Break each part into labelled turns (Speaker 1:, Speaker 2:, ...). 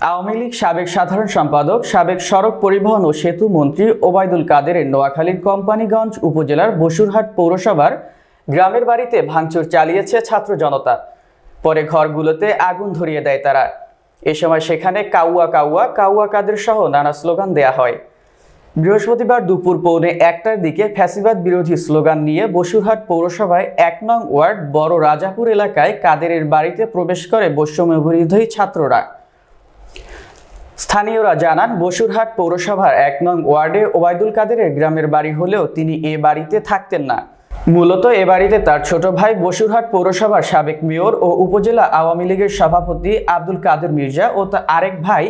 Speaker 1: আওয়ামী লীগ সাবেক সাধারণ সম্পাদক, সাবেক সড়ক পরিবহন ও সেতু মন্ত্রী ওবায়দুল কাদেরের নোয়াখালীর কোম্পানীগঞ্জ উপজেলার বসুরহাট পৌরসভার গ্রামের বাড়িতে ভাঙচুর চালিয়েছে ছাত্র জনতা। পরে ঘরগুলোতে আগুন ধরিয়ে দেয় তারা। এ সময় সেখানে কাউয়া কাউয়া, কাউয়া কাদের সহ নানা স্লোগান দেয়া হয়। বৃহস্পতিবার দুপুর 1:45টার দিকে ফ্যাসিবাদ বিরোধী স্লোগান নিয়ে বসুরহাট পৌরসভায় 1 নং ওয়ার্ড বড় রাজাপুর এলাকায় কাদেরের বাড়িতে প্রবেশ করে বৈষম্য বিরোধী ছাত্ররা। স্থানীয়রা জানান, বসুরহাট পৌরসভার 1 নং ওয়ার্ডে ওবায়দুল কাদেরের গ্রামের বাড়ি হলেও তিনি এ বাড়িতে থাকতেন না। মূলত এ বাড়িতে তার ছোট ভাই বসুরহাট পৌরসভার সাবেক মেয়র ও উপজেলা আওয়ামী লীগের সভাপতি আব্দুল কাদের মির্জা ও তার আরেক ভাই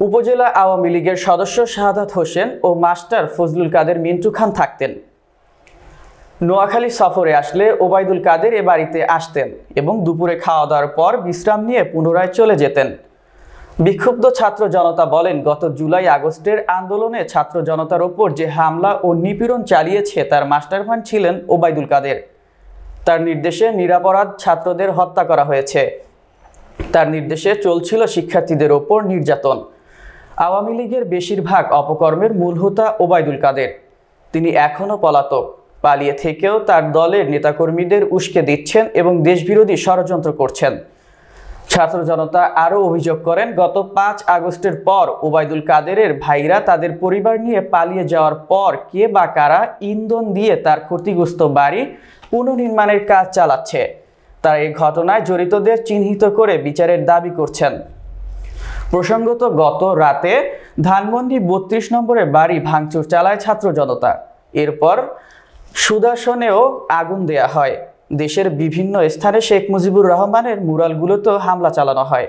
Speaker 1: উপজেলা আওয়ামী লীগের সদস্য শাহাদাত হোসেন ও মাস্টার ফজলুল কাদের মিন্টু খান থাকতেন। নোয়াখালী সফরে আসলে ওবায়দুল কাদের এ বাড়িতে আসতেন এবং দুপুরে খাওয়া দাওয়ার পর বিশ্রাম নিয়ে পুনরায় চলে যেতেন। বিক্ষুব্ধ ছাত্র জনতা বলেন, গত জুলাই আগস্টের আন্দোলনে ছাত্র জনতার ওপর যে হামলা ও নিপীড়ন চালিয়েছে তার মাস্টারমাইন্ড ছিলেন ওবায়দুল কাদের। তার নির্দেশে নিরপরাধ ছাত্রদের হত্যা করা হয়েছে। তার নির্দেশে চলছিল শিক্ষার্থীদের ওপর নির্যাতন। আওয়ামী লীগের বেশিরভাগ অপকর্মের মূল হোতা ওবায়দুল কাদের। তিনি এখনও পলাতক। পালিয়ে থেকেও তার দলের নেতাকর্মীদের উস্কে দিচ্ছেন এবং দেশবিরোধী ষড়যন্ত্র করছেন। ছাত্র জনতা আরও অভিযোগ করেন, গত 5 আগস্টের পর ওবায়দুল কাদেরের ভাইরা তাদের পরিবার নিয়ে পালিয়ে যাওয়ার পর কে বা কারা ইন্ধন দিয়ে তার ক্ষতিগ্রস্ত বাড়ি পুনর্নির্মাণের কাজ চালাচ্ছে। তারা এই ঘটনায় জড়িতদের চিহ্নিত করে বিচারের দাবি করছেন। প্রসঙ্গত, গত রাতে ধানমন্ডি 32 নম্বরে বাড়ি ভাঙচুর চালায় ছাত্র জনতা। এরপর সুদর্শনেও আগুন দেয়া হয়। দেশের বিভিন্ন স্থানে শেখ মুজিবুর রহমানের মুরালগুলোতেও হামলা চালানো হয়।